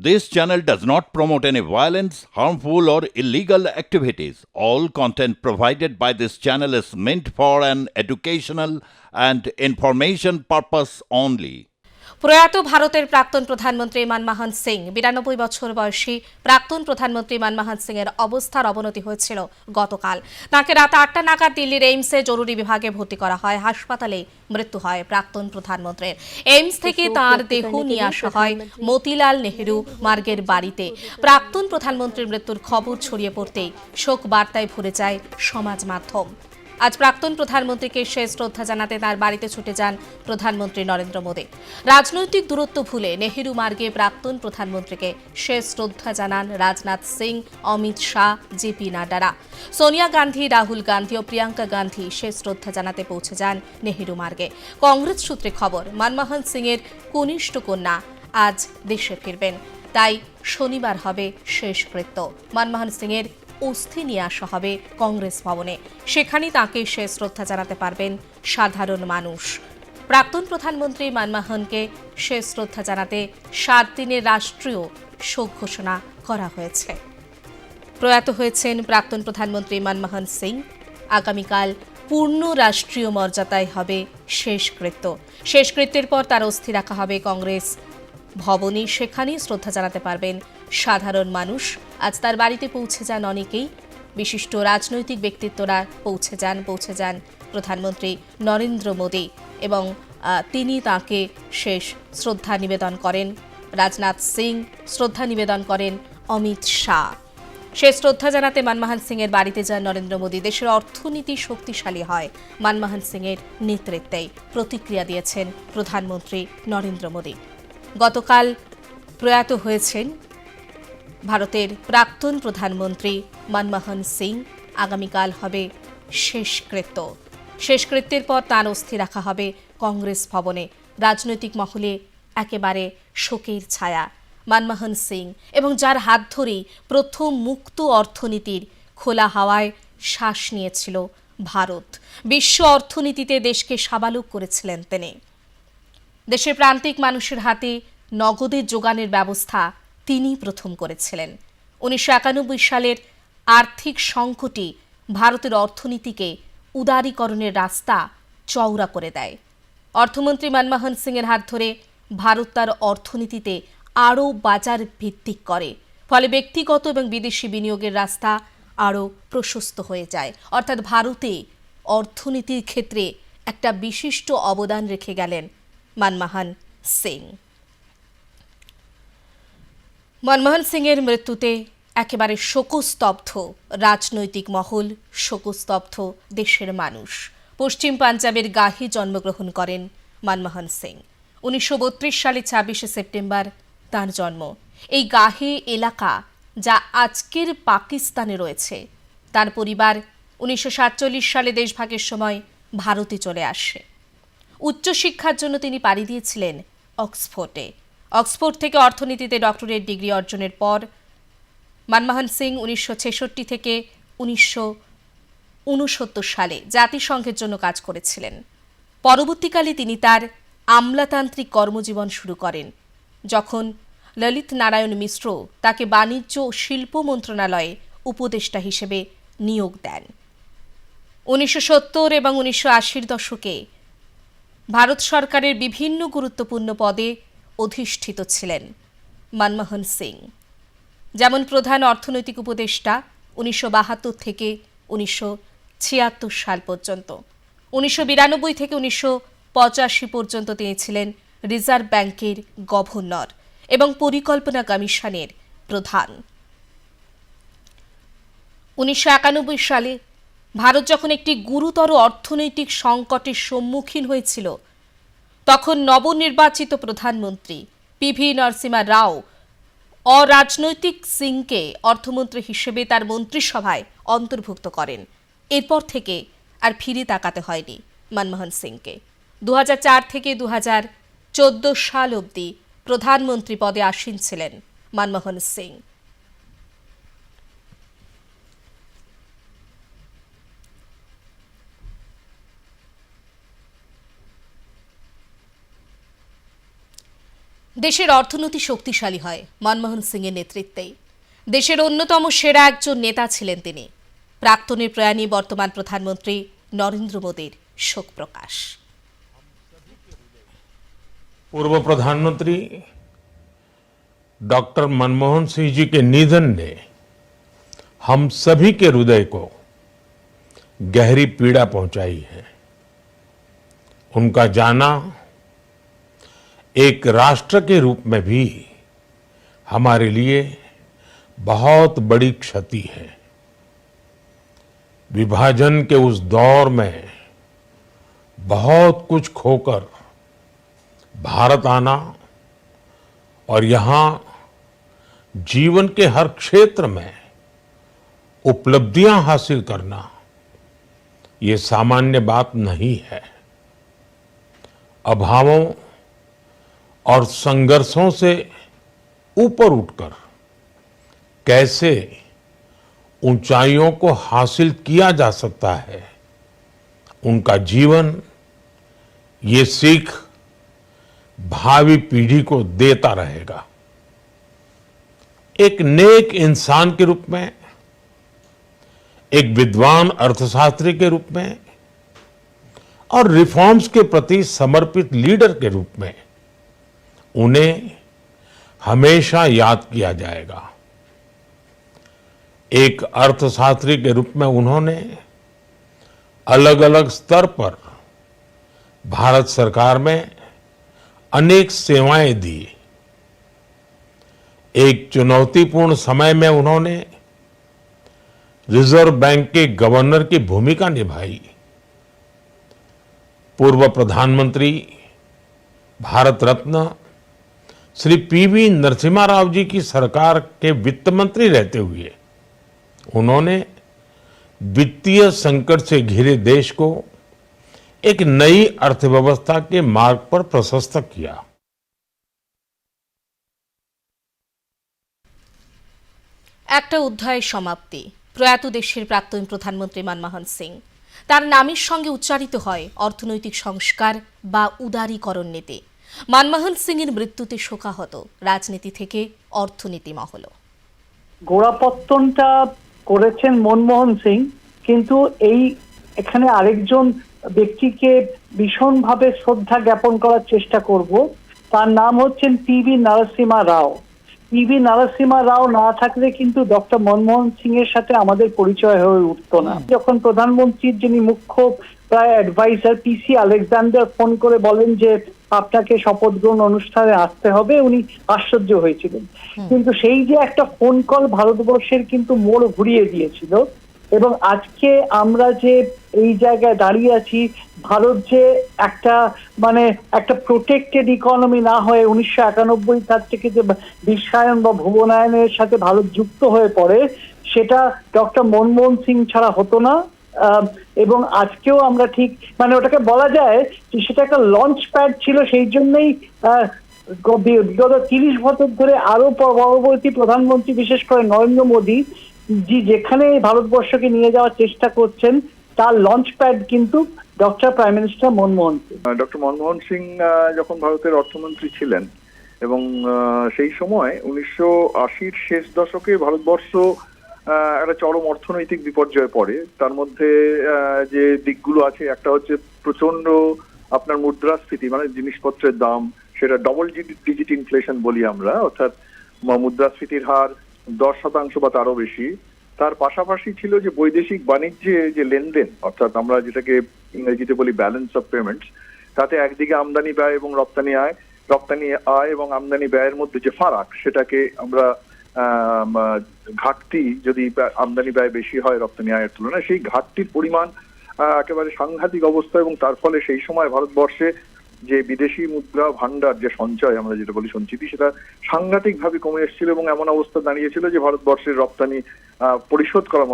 This channel does not promote any violence, harmful, or illegal activities. All content provided by this channel is meant for an educational and information purpose only. প্রয়াত ভারতের প্রাক্তন প্রধানমন্ত্রী মনমোহন সিং ৯২ বছর বয়সী প্রাক্তন প্রধানমন্ত্রী মনমোহন সিং এর অবস্থার অবনতি হয়েছিল গতকাল। তাকে রাত ৮টা নাগাদ দিল্লির এইমসে জরুরি বিভাগে ভর্তি করা হয়। হাসপাতালে মৃত্যু হয় প্রাক্তন প্রধানমন্ত্রীর। এইমস থেকে তার দেহ নিয়ে আসা হয় মতিলাল নেহেরু মার্গের বাড়িতে। প্রাক্তন প্রধানমন্ত্রীর মৃত্যুর খবর ছড়িয়ে পড়তেই শোক বার্তায় ভরে যায় সমাজ মাধ্যম। আজ প্রাক্তন প্রধানমন্ত্রীকে শেষ শ্রদ্ধা জানাতে তার বাড়িতে ছুটে যান প্রধানমন্ত্রী নরেন্দ্র মোদী। রাজনৈতিক দূরত্ব ভুলে নেহেরু মার্গে প্রাক্তন প্রধানমন্ত্রীকে শেষ শ্রদ্ধা জানান রাজনাথ সিং, অমিত শাহ, জেপি নাড্ডারা। সোনিয়া গান্ধী, রাহুল গান্ধী ও প্রিয়াঙ্কা গান্ধী শেষ শ্রদ্ধা জানাতে পৌঁছে যান নেহেরু মার্গে। কংগ্রেস সূত্রে খবর, মনমোহন সিং এর কনিষ্ঠ কন্যা আজ দেশে ফিরবেন, তাই শনিবার হবে শেষকৃত্য। মনমোহন সিং এর অস্থি নিয়ে আসা হবে কংগ্রেস ভবনে। সেখানেই তাঁকে শেষ শ্রদ্ধা জানাতে পারবেন সাধারণ মানুষ। প্রাক্তন প্রধানমন্ত্রী মনমোহনকে শেষ শ্রদ্ধা জানাতে 7 দিনের রাষ্ট্রীয় শোক ঘোষণা করা হয়েছে। প্রয়াত হয়েছেন প্রাক্তন প্রধানমন্ত্রী মনমোহন সিং। আগামীকাল পূর্ণ রাষ্ট্রীয় মর্যাদায় হবে শেষকৃত্য। শেষকৃত্যের পর তার অস্থি রাখা হবে কংগ্রেস ভবনে। সেখানেই শ্রদ্ধা জানাতে পারবেন সাধারণ মানুষ। আজ তার বাড়িতে পৌঁছে যান অনেকেই, বিশিষ্ট রাজনৈতিক ব্যক্তিত্বরা পৌঁছে যান প্রধানমন্ত্রী নরেন্দ্র মোদী এবং তিনি তাকে শেষ শ্রদ্ধা নিবেদন করেন। রাজনাথ সিং শ্রদ্ধা নিবেদন করেন, অমিত শাহ। শেষ শ্রদ্ধা জানাতে মনমোহন সিং এর বাড়িতে যান নরেন্দ্র মোদী। দেশের অর্থনীতি শক্তিশালী হয় মনমোহন সিং এর নেতৃত্বেই, প্রতিক্রিয়া দিয়েছেন প্রধানমন্ত্রী নরেন্দ্র মোদী। গতকাল প্রয়াত হয়েছেন ভারতের প্রাক্তন প্রধানমন্ত্রী মনমোহন সিং। আগামীকাল হবে শেষকৃত্য। শেষকৃত্যের পর তাঁর অস্থি রাখা হবে কংগ্রেস ভবনে। রাজনৈতিক মহলে একেবারে শোকের ছায়া। মনমোহন সিং এবং যার হাত ধরেই প্রথম মুক্ত অর্থনীতির খোলা হাওয়ায় শ্বাস নিয়েছিল ভারত। বিশ্ব অর্থনীতিতে দেশকে সাবালক করেছিলেন তিনি। দেশের প্রান্তিক মানুষের হাতে নগদের যোগানের ব্যবস্থা তিনি প্রথম করেছিলেন। ১৯৯১ সালের আর্থিক সংকটই ভারতের অর্থনীতিকে উদারীকরণের রাস্তা চওড়া করে দেয়। অর্থমন্ত্রী মনমোহন সিং এর হাত ধরে ভারত তার অর্থনীতিতে আরও বাজার ভিত্তিক করে, ফলে ব্যক্তিগত এবং বিদেশি বিনিয়োগের রাস্তা আরও প্রশস্ত হয়ে যায়। অর্থাৎ ভারতে অর্থনীতির ক্ষেত্রে একটা বিশিষ্ট অবদান রেখে গেলেন মনমোহন সিং। মনমোহন সিং এর মৃত্যুতে একেবারে শোকস্তব্ধ রাজনৈতিক মহল, শোকস্তব্ধ দেশের মানুষ। পশ্চিম পাঞ্জাবের গাহে জন্মগ্রহণ করেন মনমোহন সিং। ১৯৩২ সালে ২৬শে সেপ্টেম্বর তাঁর জন্ম। এই গাহে এলাকা যা আজকের পাকিস্তানে রয়েছে, তার পরিবার ১৯৪৭ সালে দেশভাগের সময় ভারতে চলে আসে। উচ্চশিক্ষার জন্য তিনি পাড়ি দিয়েছিলেন অক্সফোর্ডে। অক্সফোর্ড থেকে অর্থনীতিতে ডক্টরেট ডিগ্রি অর্জনের পর মনমোহন সিং ১৯৬৬ থেকে ১৯৬৯ সালে জাতিসংঘের জন্য কাজ করেছিলেন। পরবর্তীকালে তিনি তার আমলাতান্ত্রিক কর্মজীবন শুরু করেন, যখন ললিত নারায়ণ মিশ্র তাকে বাণিজ্য ও শিল্প মন্ত্রণালয়ে উপদেষ্টা হিসেবে নিয়োগ দেন। ১৯৭০ এবং ১৯৮০ দশকে ভারত সরকারের বিভিন্ন গুরুত্বপূর্ণ পদে অধিষ্ঠিত ছিলেন মনমোহন সিং, যেমন প্রধান অর্থনৈতিক উপদেষ্টা ১৯৭২ থেকে ১৯৭৬ সাল পর্যন্ত। ১৯৯২ থেকে ১৯৮৫ পর্যন্ত তিনি ছিলেন রিজার্ভ ব্যাংকের গভর্নর এবং পরিকল্পনা কমিশনের প্রধান। ১৯৯১ সালে ভারত যখন একটি গুরুতর অর্থনৈতিক সংকটের সম্মুখীন হয়েছিল, তখন নবনির্বাচিত প্রধানমন্ত্রী পিভি নরসিমহা রাও অরাজনৈতিক সিংকে অর্থমন্ত্রী হিসেবে তার মন্ত্রিসভায় অন্তর্ভুক্ত করেন। এরপর থেকে আর ফিরে তাকাতে হয়নি মনমোহন সিংকে। ২০০৪ থেকে ২০১৪ সাল অবধি প্রধানমন্ত্রী পদে আসীন ছিলেন মনমোহন সিং। দেশের অর্থনীতি শক্তিশালী হয় মনমোহন সিংয়ের নেতৃত্বেই। দেশের অন্যতম সেরা একজন নেতা ছিলেন তিনি। প্রাক্তনের প্রয়াণে বর্তমান প্রধানমন্ত্রী নরেন্দ্র মোদীর শোক প্রকাশ। पूर्व प्रधानमंत्री डॉक्टर मनमोहन सिंह जी के निधन ने हम सभी के हृदय को गहरी पीड़ा पहुंचाई है। उनका जाना एक राष्ट्र के रूप में भी हमारे लिए बहुत बड़ी क्षति है। विभाजन के उस दौर में बहुत कुछ खोकर भारत आना और यहाँ जीवन के हर क्षेत्र में उपलब्धियां हासिल करना ये सामान्य बात नहीं है। अभावों और संघर्षों से ऊपर उठकर कैसे ऊंचाइयों को हासिल किया जा सकता है, उनका जीवन ये सीख भावी पीढ़ी को देता रहेगा। एक नेक इंसान के रूप में, एक विद्वान अर्थशास्त्री के रूप में और रिफॉर्म्स के प्रति समर्पित लीडर के रूप में उन्हें हमेशा याद किया जाएगा। एक अर्थशास्त्री के रूप में उन्होंने अलग अलग स्तर पर भारत सरकार में अनेक सेवाएं दी। एक चुनौतीपूर्ण समय में उन्होंने रिजर्व बैंक के गवर्नर की भूमिका निभाई। पूर्व प्रधानमंत्री भारत रत्न श्री पीवी नरसिम्हा राव जी की सरकार के वित्त मंत्री रहते हुए उन्होंने वित्तीय संकट से घिरे देश को एक नई अर्थव्यवस्था के मार्ग पर प्रशस्त किया। একটা অধ্যায়ের সমাপ্তি। প্রয়াত দেশের প্রাক্তন প্রধানমন্ত্রী মনমোহন সিং। তার নামের সঙ্গে উচ্চারিত হয় অর্থনৈতিক সংস্কার বা উদারীকরণ নীতি। মনমোহন সিংয়ের মৃত্যুতে শোকাহত রাজনীতি থেকে অর্থনীতি মহল। গোড়াপত্তনটা করেছেন মনমোহন সিং, কিন্তু এখানে আরেকজন ব্যক্তিকে ভীষণভাবে শ্রদ্ধা জ্ঞাপন করার চেষ্টা করব। তার নাম হচ্ছেন পিভি নরসিম্হা রাও। পিভি নরসিম্হা রাও না থাকলে কিন্তু ডক্টর মনমোহন সিং এর সাথে আমাদের পরিচয় হয়ে উঠতো না। যখন প্রধানমন্ত্রীর যিনি মুখ্য প্রায় অ্যাডভাইজার পিসি আলেকজান্ডার ফোন করে বলেন যে আপনাকে শপথ গ্রহণ অনুষ্ঠানে আসতে হবে, উনি আশ্চর্য হয়েছিলেন। কিন্তু সেই যে একটা ফোন কল ভারতবর্ষের কিন্তু মোড় ঘুরিয়ে দিয়েছিল। এবং আজকে আমরা যে এই জায়গায় দাঁড়িয়ে আছি, ভারত যে একটা প্রোটেক্টেড ইকোনমি না হয়ে 1991 সাল থেকে যে বিশ্বায়ন বা ভুবনায়নের সাথে ভারত যুক্ত হয়ে পড়ে, সেটা ডক্টর মনমোহন সিং ছাড়া হতো না। এবং আজকেও আমরা ঠিক ওটাকে বলা যায় যে সেটা একটা লঞ্চ প্যাড ছিল। সেই জন্যই বিগত 30 বছর ধরে আরো পরবর্তী প্রধানমন্ত্রী, বিশেষ করে নরেন্দ্র মোদী জি যেখানে ভারতবর্ষকে নিয়ে যাওয়ার চেষ্টা করছেন, তার লঞ্চ প্যাড কিন্তু doctor prime minister Manmohan Singh. Doctor Manmohan Singh যখন ভারতের অর্থমন্ত্রী ছিলেন এবং সেই সময় 1980-র শেষ দশকে ভারতবর্ষ একটা চরম অর্থনৈতিক বিপর্যয়ে পড়ে। তার মধ্যে যে দিকগুলো আছে, একটা হচ্ছে প্রচন্ড আপনার মুদ্রাস্ফীতি, জিনিসপত্রের দাম, সেটা ডবল ডিজিট ইনফ্লেশন বলি আমরা, অর্থাৎ মুদ্রাস্ফীতির হার 10% বা তারও বেশি। তার পাশাপাশি ছিল যে বৈদেশিক বাণিজ্যে যে লেনদেন, অর্থাৎ আমরা যেটাকে ইংরেজিতে বলি ব্যালেন্স অফ পেমেন্টস, তাতে একদিকে আমদানি ব্যয় এবং রপ্তানি আয় এবং আমদানি ব্যয়ের মধ্যে যে ফারাক, সেটাকে আমরা ঘাটতি, যদি আমদানি ব্যয় বেশি হয় রপ্তানি আয়ের তুলনায়, সেই ঘাটতির পরিমাণ একেবারে সাংঘাতিক অবস্থা। এবং তার ফলে সেই সময় ভারতবর্ষে যে বিদেশি মুদ্রা ভান্ডার, যে সঞ্চয় আমরা যেটা বলি সঞ্চিতি, সেটা সাংঘাতিক ভাবে কমে এসেছিল এবং এমন অবস্থা দাঁড়িয়েছিল যে ভারতবর্ষের রপ্তানি পরিশোধ করার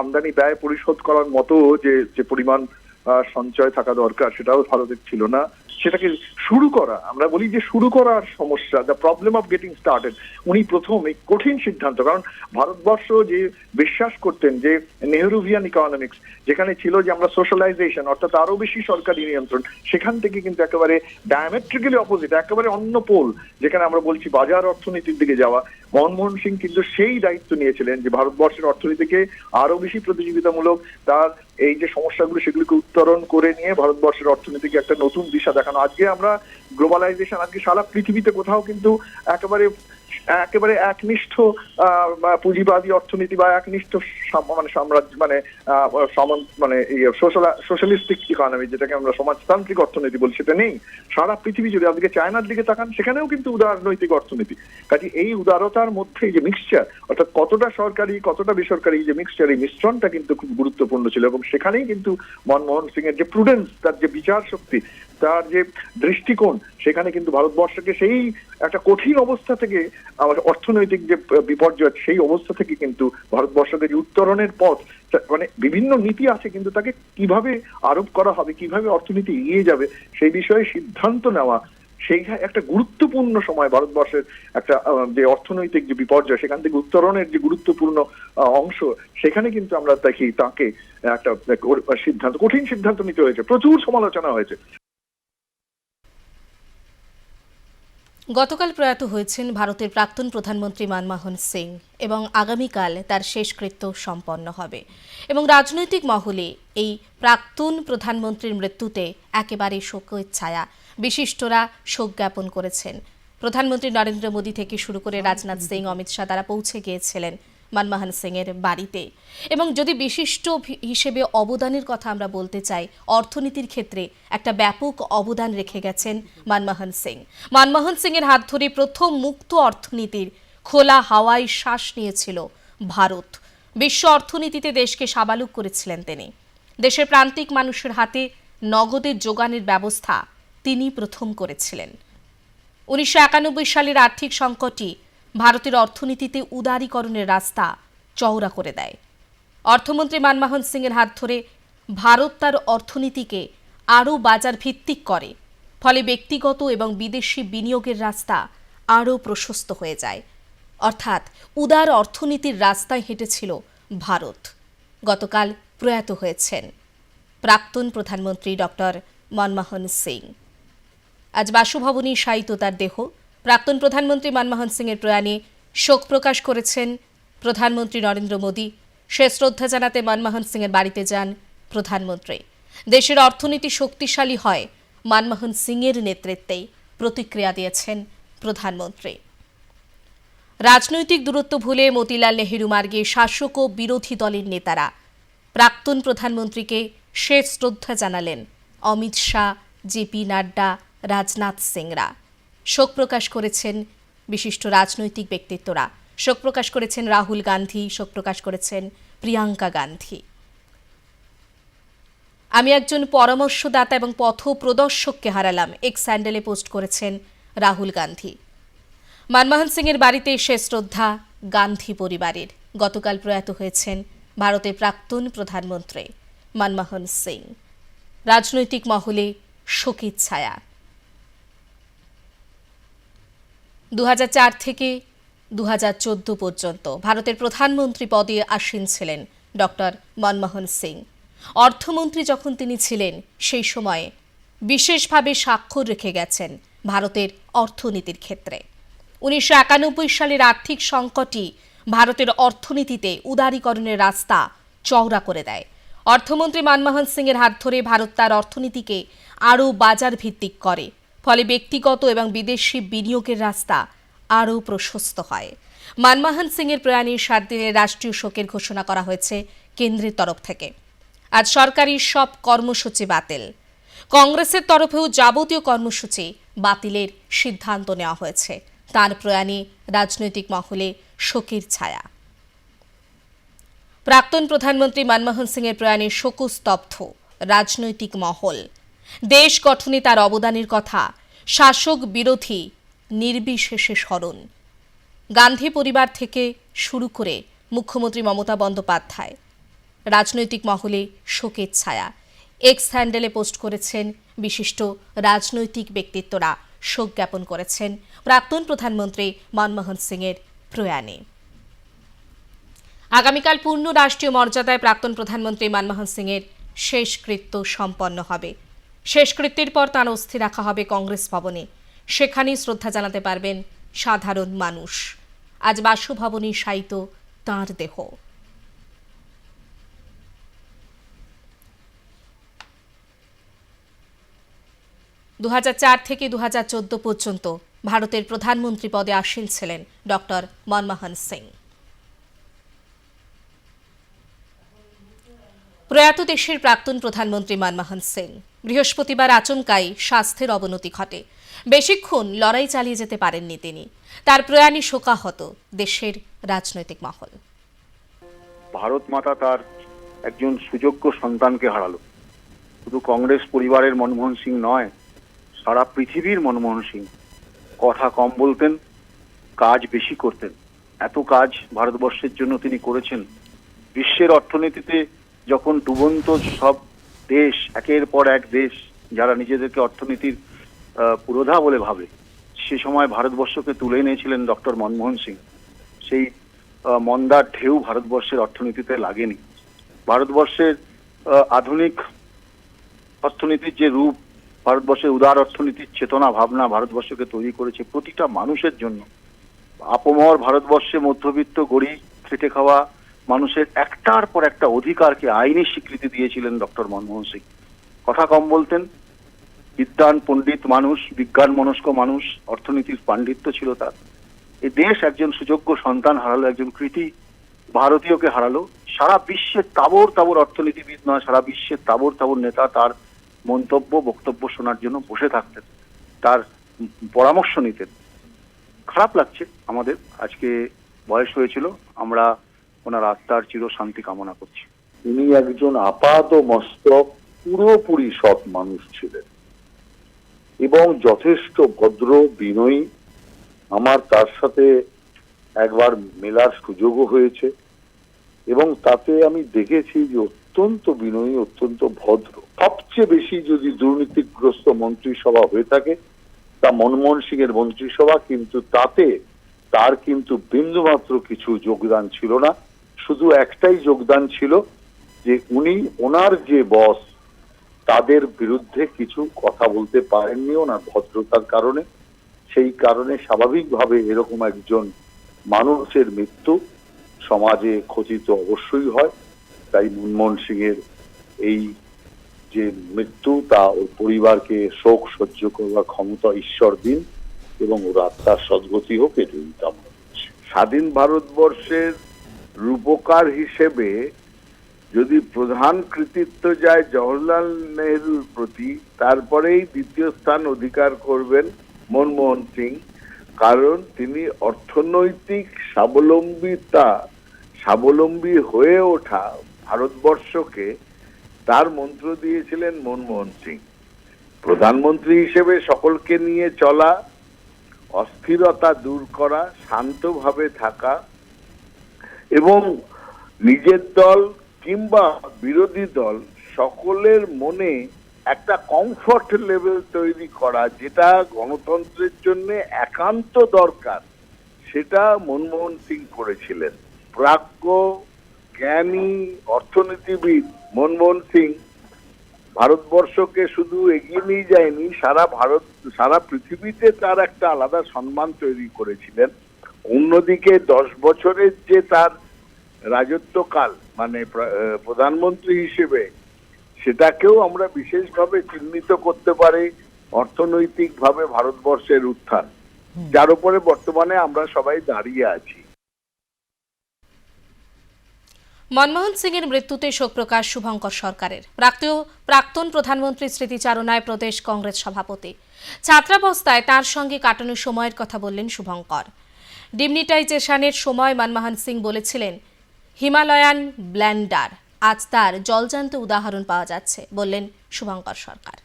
আমদানি ব্যয় পরিশোধ করার মতো যে পরিমাণ সঞ্চয় থাকা দরকার, সেটাও ভারতের ছিল না। সেটাকে শুরু করা, আমরা বলি যে শুরু করার সমস্যা, the problem of getting started, উনি প্রথম এই কঠিন সিদ্ধান্ত, কারণ ভারতবর্ষ যে বিশ্বাস করতেন যে নেহরুভিয়ান ইকোনমিক্স, যেখানে ছিল যে আমরা সোশ্যালাইজেশন অর্থাৎ আরো বেশি সরকারি নিয়ন্ত্রণ, সেখান থেকে কিন্তু একেবারে ডায়ামেট্রিক্যালি অপোজিট, একেবারে অন্য পোল, যেখানে আমরা বলছি বাজার অর্থনীতির দিকে যাওয়া। মনমোহন সিং কিন্তু সেই দায়িত্ব নিয়েছিলেন যে ভারতবর্ষের অর্থনীতিকে আরো বেশি প্রতিযোগিতামূলক, তার এই যে সমস্যাগুলো সেগুলিকে উত্তরণ করে নিয়ে ভারতবর্ষের অর্থনীতিকে একটা নতুন দিশা দেখানো। আজকে আমরা গ্লোবালাইজেশন, আজকে সারা পৃথিবীতে কোথাও কিন্তু একেবারে একনিষ্ঠ পুঁজিবাদী অর্থনীতি বা একনিষ্ঠ মানে সাম্রাজ্য মানে সোশ্যালিস্টিক ইকোনমি, যেটাকে আমরা সমাজতান্ত্রিক অর্থনীতি বলি, সেটা নেই সারা পৃথিবী জুড়ে। আজকে চায়নার দিকে তাকান, সেখানেও কিন্তু উদারনৈতিক অর্থনীতি। কাজে এই উদারতার মধ্যে যে মিক্সচার, অর্থাৎ কতটা সরকারি কতটা বেসরকারি, যে মিক্সচার, এই মিশ্রণটা কিন্তু খুব গুরুত্বপূর্ণ ছিল। এবং সেখানেই কিন্তু মনমোহন সিং এর যে প্রুডেন্স, তার যে বিচার শক্তি, তার যে দৃষ্টিকোণ, সেখানে কিন্তু ভারতবর্ষকে সেই একটা কঠিন অবস্থা থেকে, আমাদের অর্থনৈতিক যে বিপর্যয়, সেই অবস্থা থেকে কিন্তু ভারতবর্ষকে যে উত্তরণের পথ, মানে বিভিন্ন নীতি আছে, কিন্তু তাকে কিভাবে আরোপ করা হবে, কিভাবে অর্থনীতি এগিয়ে যাবে, সেই বিষয়ে সিদ্ধান্ত নেওয়া, সেই একটা গুরুত্বপূর্ণ সময় ভারতবর্ষের একটা যে অর্থনৈতিক যে বিপর্যয়, সেখান থেকে উত্তরণের যে গুরুত্বপূর্ণ অংশ, সেখানে কিন্তু আমরা দেখি তাকে একটা কঠিন সিদ্ধান্ত নিতে হয়েছে, প্রচুর সমালোচনা হয়েছে। গতকাল প্রয়াত হয়েছেন ভারতের প্রাক্তন প্রধানমন্ত্রী মনমোহন সিং এবং আগামীকাল তার শেষকৃত্য সম্পন্ন হবে। এবং রাজনৈতিক মহলে এই প্রাক্তন প্রধানমন্ত্রীর মৃত্যুতে একেবারে শোকের ছায়া, বিশিষ্টরা শোক জ্ঞাপন করেছেন। প্রধানমন্ত্রী নরেন্দ্র মোদী থেকে শুরু করে রাজনাথ সিং, অমিত শাহ তারা পৌঁছে গিয়েছিলেন মনমোহন সিং এর বাড়িতে। এবং যদি বিশিষ্ট হিসেবে অবদানের কথা আমরা বলতে চাই, অর্থনীতির ক্ষেত্রে একটা ব্যাপক অবদান রেখে গেছেন মনমোহন সিং। মনমোহন সিং এর হাত ধরে প্রথম মুক্ত অর্থনীতির খোলা হাওয়ায় শ্বাস নিয়েছিল ভারত। বিশ্ব অর্থনীতিতে দেশকে সাবালুক করেছিলেন তিনি। দেশের প্রান্তিক মানুষের হাতে নগদের যোগানের ব্যবস্থা তিনি প্রথম করেছিলেন। 1991 সালের আর্থিক সংকটই ভারতের অর্থনীতিতে উদারীকরণের রাস্তা চওড়া করে দেয়। অর্থমন্ত্রী মনমোহন সিং এর হাত ধরে ভারত তার অর্থনীতিকে আরও বাজার ভিত্তিক করে, ফলে ব্যক্তিগত এবং বিদেশি বিনিয়োগের রাস্তা আরও প্রশস্ত হয়ে যায়। অর্থাৎ উদার অর্থনীতির রাস্তায় হেঁটেছিল ভারত। গতকাল প্রয়াত হয়েছেন প্রাক্তন প্রধানমন্ত্রী ডক্টর মনমোহন সিং। আজ বাসভবনে শায়িত তার দেহ। প্রাক্তন প্রধানমন্ত্রী মনমোহন সিং এর প্রয়াণে শোক প্রকাশ করেছেন প্রধানমন্ত্রী নরেন্দ্র মোদী। শেষ শ্রদ্ধা জানাতে মনমোহন সিং এর বাড়িতে যান প্রধানমন্ত্রী। দেশের অর্থনীতি শক্তিশালী হয় মনমোহন সিং এর নেতৃত্বেই, প্রতিক্রিয়া দিয়েছেন প্রধানমন্ত্রী। রাজনৈতিক দূরত্ব ভুলে মতিলাল নেহেরু মার্গে শাসক ও বিরোধী দলের নেতারা প্রাক্তন প্রধানমন্ত্রীকে শেষ শ্রদ্ধা জানালেন অমিত শাহ, জেপি নাড্ডা, রাজনাথ সিংরা। শোক প্রকাশ করেছেন বিশিষ্ট রাজনৈতিক ব্যক্তিত্বরা। শোক প্রকাশ করেছেন রাহুল গান্ধী, শোক প্রকাশ করেছেন প্রিয়াঙ্কা গান্ধী। আমি একজন পরামর্শদাতা এবং পথ প্রদর্শককে হারালাম, এক্স হ্যান্ডেলে পোস্ট করেছেন রাহুল গান্ধী। মনমোহন সিং এর বাড়িতে শেষ শ্রদ্ধা গান্ধী পরিবারের। গতকাল প্রয়াত হয়েছেন ভারতের প্রাক্তন প্রধানমন্ত্রী মনমোহন সিং। রাজনৈতিক মহলে শোকের ছায়া। 2004 থেকে 2014 পর্যন্ত ভারতের প্রধানমন্ত্রী পদে আসীন ছিলেন ডক্টর মনমোহন সিং। অর্থমন্ত্রী যখন তিনি ছিলেন, সেই সময়ে বিশেষভাবে স্বাক্ষর রেখে গেছেন ভারতের অর্থনীতির ক্ষেত্রে। 1991 সালের আর্থিক সংকটই ভারতের অর্থনীতিতে উদারীকরণের রাস্তা চওড়া করে দেয়। অর্থমন্ত্রী মনমোহন সিং এর হাত ধরে ভারত তার অর্থনীতিকে আরও বাজার ভিত্তিক করে, ফলে ব্যক্তিগত এবং বিদেশি বিনিয়োগের রাস্তা আরও প্রশস্ত হয়। মনমোহন সিং এর প্রয়াণে 7 দিনের রাষ্ট্রীয় শোকের ঘোষণা করা হয়েছে কেন্দ্রের তরফ থেকে। আজ সরকারি সব কর্মসূচি বাতিল। কংগ্রেসের তরফেও যাবতীয় কর্মসূচি বাতিলের সিদ্ধান্ত নেওয়া হয়েছে। তার প্রয়াণে রাজনৈতিক মহলে শোকের ছায়া। প্রাক্তন প্রধানমন্ত্রী মনমোহন সিং এর প্রয়াণে শোকস্তব্ধ রাজনৈতিক মহল। দেশ গঠনে তার অবদানের কথা শাসক বিরোধী নির্বিশেষে স্মরণ। গান্ধী পরিবার থেকে শুরু করে মুখ্যমন্ত্রী মমতা বন্দ্যোপাধ্যায়, রাজনৈতিক মহলে শোকের ছায়া। এক্স হ্যান্ডেলে পোস্ট করেছেন বিশিষ্ট রাজনৈতিক ব্যক্তিত্বরা শোক জ্ঞাপন করেছেন প্রাক্তন প্রধানমন্ত্রী মনমোহন সিংয়ের প্রয়াণে। আগামীকাল পূর্ণ রাষ্ট্রীয় মর্যাদায় প্রাক্তন প্রধানমন্ত্রী মনমোহন সিংয়ের শেষকৃত্য সম্পন্ন হবে। শেষকৃত্যের পর তাঁর অস্থি রাখা হবে কংগ্রেস ভবনে। সেখানেই শ্রদ্ধা জানাতে পারবেন সাধারণ মানুষ। আজ বাসভবনে শায়িত তাঁর দেহ। দু থেকে 2014 পর্যন্ত ভারতের প্রধানমন্ত্রী পদে আসীন ছিলেন ডক্টর মনমোহন সিং। প্রয়াত দেশের প্রাক্তন প্রধানমন্ত্রী মনমোহন সিং বৃহস্পতিবার আচমকাই স্বাস্থ্যের অবনতি ঘটে। বেশিক্ষণ লড়াই চালিয়ে যেতে পারেননি তিনি। তার প্রয়াণে শোকাহত দেশের রাজনৈতিক মহল। ভারত মাতা তার একজন সুযোগ্য সন্তানকে হারালো। শুধু কংগ্রেস পরিবারের মনমোহন সিং নয়, সারা পৃথিবীর মনমোহন সিং। কথা কম বলতেন, কাজ বেশি করতেন। এত কাজ ভারতবর্ষের জন্য তিনি করেছেন। বিশ্বের অর্থনীতিতে যখন ডুবন্ত সব দেশ, একের পর এক দেশ যারা নিজেদেরকে অর্থনীতির পুরোধা বলে ভাবে, সে সময় ভারতবর্ষকে তুলে এনেছিলেন ডক্টর মনমোহন সিং। সেই মন্দার ঢেউ ভারতবর্ষের অর্থনীতিতে লাগেনি। ভারতবর্ষের আধুনিক অর্থনীতির যে রূপ, ভারতবর্ষের উদার অর্থনীতির চেতনা ভাবনা ভারতবর্ষকে তৈরি করেছে প্রতিটা মানুষের জন্য। আপমর ভারতবর্ষে মধ্যবিত্ত গরিব খেটে খাওয়া মানুষের একটার পর একটা অধিকারকে আইনি স্বীকৃতি দিয়েছিলেন ডক্টর মনমোহন সিং। কথা কম বলতেন, বিদ্বান পণ্ডিত মানুষ, বিজ্ঞান মনস্ক মানুষ, অর্থনীতির পাণ্ডিত্য ছিল তার। এই দেশ একজন সুযোগ্য সন্তান হারালো, একজন কৃতি ভারতীয়কে হারালো। সারা বিশ্বের তাবর তাবর অর্থনীতিবিদ নয়, সারা বিশ্বের তাবর তাবর নেতা তার মন্তব্য বক্তব্য শোনার জন্য বসে থাকতেন, তার পরামর্শ নিতেন। খারাপ লাগছে আমাদের, আজকে বয়স হয়েছিল, আমরা ওনার আত্মার চির শান্তি কামনা করছি। উনি একজন আপাত মস্তক পুরোপুরি সৎ মানুষ ছিলেন এবং যথেষ্ট ভদ্র বিনয়ী। আমার তার সাথে একবার মেলার সুযোগও হয়েছে এবং তাতে আমি দেখেছি যে অত্যন্ত বিনয়ী, অত্যন্ত ভদ্র। সবচেয়ে বেশি যদি দুর্নীতিগ্রস্ত মন্ত্রিসভা হয়ে থাকে তা মনমোহন সিং এর মন্ত্রিসভা, কিন্তু তাতে তার কিন্তু বিন্দুমাত্র কিছু যোগদান ছিল না। শুধু একটাই যোগদান ছিল যে উনি ওনার যে বস তাদের বিরুদ্ধে কিছু কথা বলতে পারেননি ওনার ভদ্রতার কারণে। সেই কারণে স্বাভাবিকভাবে এরকম একজন মানুষের মৃত্যু সমাজে খচিত অবশ্যই হয়। তাই মনমোহন সিং এর এই যে মৃত্যু, তা ওর পরিবারকে শোক সহ্য করবার ক্ষমতা ঈশ্বর দিন এবং ওর আত্মার সদ্গতি হোক, এটাই কামনা করছি। স্বাধীন ভারতবর্ষের রূপকার হিসেবে যদি প্রধান কৃতিত্ব যায় জওহরলাল নেহরুর প্রতি, তারপরেই দ্বিতীয় স্থান অধিকার করবেন মনমোহন সিং। কারণ তিনি অর্থনৈতিক স্বাবলম্বী হয়ে ওঠা ভারতবর্ষকে তার মন্ত্র দিয়েছিলেন মনমোহন সিং। প্রধানমন্ত্রী হিসেবে সকলকে নিয়ে চলা, অস্থিরতা দূর করা, শান্তভাবে থাকা এবং নিজের দল কিংবা বিরোধী দল সকলের মনে একটা কমফর্ট লেভেল তৈরি করা, যেটা গণতন্ত্রের জন্য একান্ত দরকার, সেটা মনমোহন সিং করেছিলেন। প্রাজ্ঞ, জ্ঞানী অর্থনীতিবিদ মনমোহন সিং ভারতবর্ষকে শুধু এগিয়ে নিয়ে যায়নি, সারা পৃথিবীতে তার একটা আলাদা সম্মান তৈরি করেছিলেন। অন্যদিকে 10 বছরের যে তার রাজত্বকাল, মানে প্রধানমন্ত্রী হিসেবে, সেটাকেও আমরা বিশেষভাবে চিহ্নিত করতে পারি অর্থনৈতিকভাবে ভারতবর্ষের উত্থান, যার উপরে বর্তমানে আমরা সবাই দাঁড়িয়ে আছি। মনমোহন সিং এর মৃত্যুতে শোক প্রকাশ শুভঙ্কর সরকারের। প্রাক্তন প্রধানমন্ত্রীর স্মৃতিচারণায় প্রদেশ কংগ্রেস সভাপতি। ছাত্রাবস্থায় তার সঙ্গে কাটানো সময়ের কথা বললেন শুভঙ্কর। ডিমনিটাইজেশনের সময় মনমোহন সিং বলেছিলেন হিমালয়ান ব্লেন্ডার। আজ তার জলজান্ত উদাহরণ পাওয়া যাচ্ছে, বললেন শুভঙ্কর সরকার।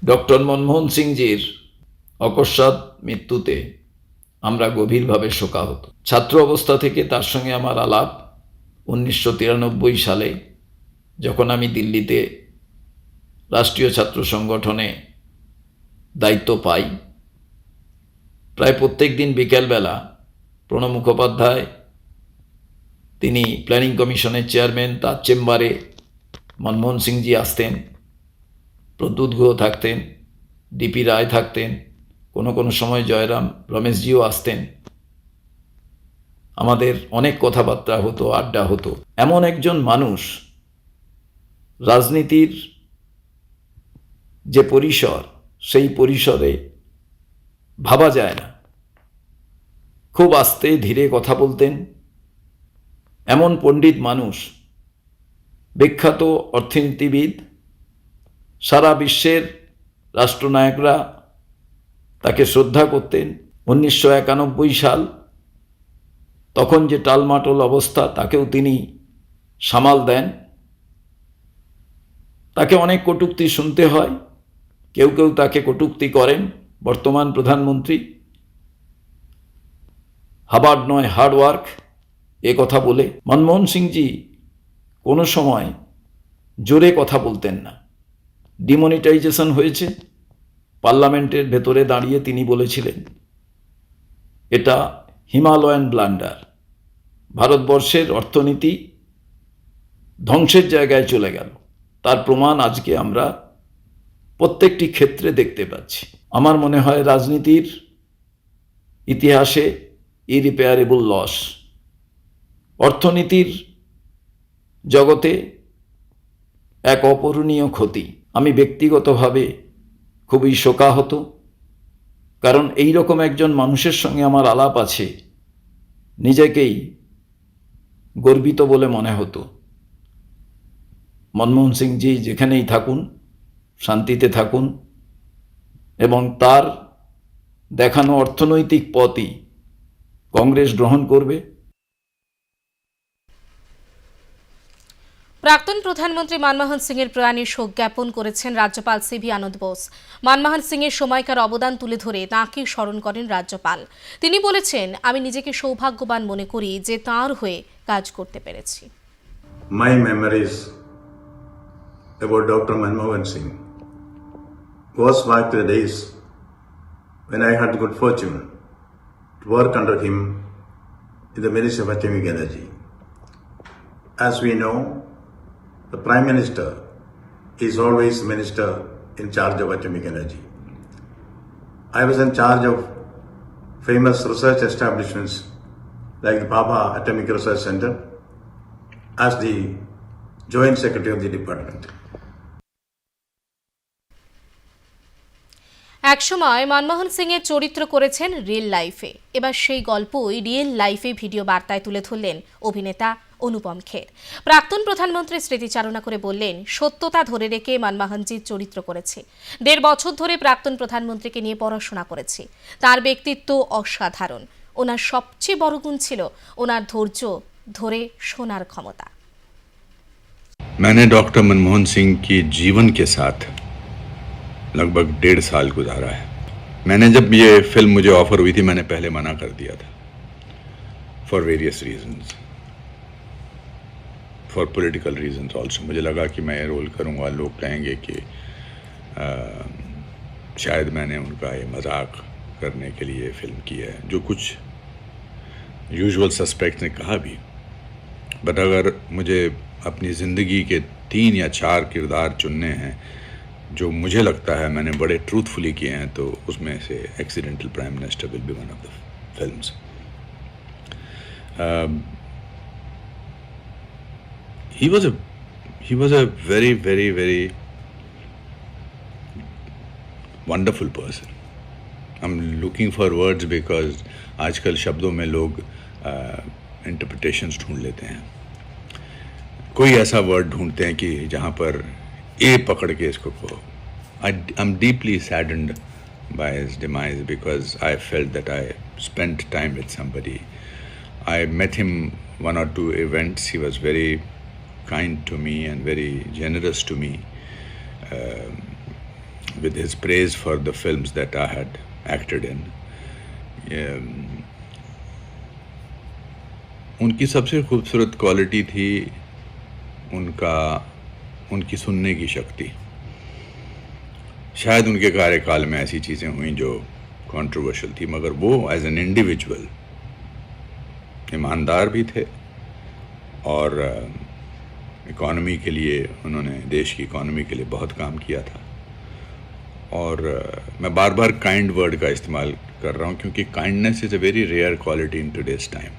ডক্টর মনমোহন সিংজির অকস্মাৎ মৃত্যুতে আমরা গভীরভাবে শোকাহত। ছাত্র অবস্থা থেকে তার সঙ্গে আমার আলাপ 1993 সালে, যখন আমি দিল্লিতে রাষ্ট্রীয় ছাত্র সংগঠনে দায়িত্ব পাই। প্রায় প্রত্যেক দিন বিকেলবেলা প্রণব মুখোপাধ্যায়, তিনি প্ল্যানিং কমিশনের চেয়ারম্যান, তার চেম্বারে মনমোহন সিংজি আসতেন, প্রদ্যুৎ গুহ থাকতেন, ডিপি রায় থাকতেন, কোনো কোনো সময় জয়রাম রমেশজিও আসতেন। আমাদের অনেক কথাবার্তা হতো, আড্ডা হতো। এমন একজন মানুষ, রাজনীতির যে পরিসর, সেই পরিসরে ভাবা যায় না। খুব আস্তে ধীরে কথা বলতেন। এমন পণ্ডিত মানুষ, বিখ্যাত অর্থনীতিবিদ, সারা বিশ্বের রাষ্ট্রনায়করা তাকে শ্রদ্ধা করতেন। 1991 সাল, তখন যে টালমাটল অবস্থা, তাকেও তিনি সামাল দেন। তাকে অনেক কটূক্তি শুনতে হয়, কেউ কেউ তাকে কটূক্তি করেন। বর্তমান প্রধানমন্ত্রী হাবার্ড নয় হার্ড ওয়ার্ক, এ কথা বলে। মনমোহন সিংজি কোনো সময় জোরে কথা বলতেন না। ডিমনিটাইজেশন হয়েছে, পার্লামেন্টের ভেতরে দাঁড়িয়ে তিনি বলেছিলেন এটা হিমালয়ান ব্লান্ডার, ভারতবর্ষের অর্থনীতি ধ্বংসের জায়গায় চলে গেল। তার প্রমাণ আজকে আমরা প্রত্যেকটি ক্ষেত্রে দেখতে পাচ্ছি। আমার মনে হয় রাজনীতির ইতিহাসে ইরিপেয়ারেবল লস। অর্থনীতির জগতে এক অপূরণীয় ক্ষতি। আমি ব্যক্তিগতভাবে খুবই শোকাহত, কারণ এই রকম একজন মানুষের সঙ্গে আমার আলাপ আছে, নিজেকেই গর্বিত বলে মনে হতো। মনমোহন সিংজি যেখানেই থাকুন, শান্তিতে থাকুন, এবং তার দেখানো অর্থনৈতিক পথই কংগ্রেস গ্রহণ করবে। প্রাক্তন প্রধানমন্ত্রী মনমোহন সিংয়ের প্রয়াণে শোক জ্ঞাপন করেছেন রাজ্যপাল সিভি আনন্দ বোস। মনমোহন সিংয়ের সময়কার অবদান তুলে ধরে তাঁকে স্মরণ করেন রাজ্যপাল। তিনি বলেছেন, আমি নিজেকে সৌভাগ্যবান মনে করি যে তাঁর হয়ে কাজ করতে পেরেছি। My memories about Dr. Manmohan Singh goes back to the days when I had the good fortune to work under him in the Ministry of Atomic Energy. As we know, the Prime Minister is always Minister in charge of atomic energy. I was in charge of famous research establishments like the Bhabha Atomic Research Center as the Joint Secretary of the Department. একসময় মনমোহন সিংয়ের চরিত্র করেছেন real লাইফে। এবার সেই গল্পই real লাইফে video বার্তায় তুলে ধরলেন অভিনেতা অনুপম খের। প্রাক্তন প্রধানমন্ত্রীর স্মৃতিচারণা করে বললেন, সত্যতা ধরে রেখে মনমোহনজির চরিত্র করেছি। 1.5 বছর ধরে প্রাক্তন প্রধানমন্ত্রীকে নিয়ে পড়াশোনা করেছি। তার ব্যক্তিত্ব অসাধারণ। ওনার সবচেয়ে বড় গুণ ছিল ওনার ধৈর্য ধরে শোনার ক্ষমতা। मैंने डॉक्टर मनमोहन सिंह की जीवन के साथ लगभग 1.5 साल गुजारा है। मैंने जब ये फिल्म मुझे ऑफर हुई थी, मैंने पहले मना कर दिया था for various reasons, for political reasons also. मुझे लगा कि मैं ये रोल करूँगा, लोग कहेंगे कि शायद मैंने उनका ये मजाक करने के लिए फिल्म की है, जो कुछ यूजुअल सस्पेक्ट ने कहा भी। बट अगर मुझे अपनी ज़िंदगी के 3 या 4 किरदार चुनने हैं जो मुझे लगता है मैंने बड़े ट्रूथफुली किए हैं, तो उसमें से accidental prime minister will be one of the films. he was a very very very wonderful person. I'm looking for words because आजकल शब्दों में लोग इंटरप्रिटेशंस ढूंढ लेते हैं। कोई ऐसा वर्ड ढूंढते हैं कि जहाँ पर ए पकड़ के इसको कहो। I'm deeply saddened by his demise because I felt that I spent time with somebody. I met him 1 or 2 events. He was very kind to me and very generous to me with his praise for the films that I had acted in. उनकी सबसे खूबसूरत quality थी उनकी सुनने की शक्ति। शायद उनके कार्यकाल में ऐसी चीज़ें हुई जो कंट्रोवर्शियल थी, मगर वो एज एन इंडिविजुअल ईमानदार भी थे और इकॉनमी के लिए उन्होंने, देश की इकॉनमी के लिए बहुत काम किया था। और मैं बार बार काइंड वर्ड का इस्तेमाल कर रहा हूँ क्योंकि kindness is a very rare quality in today's time.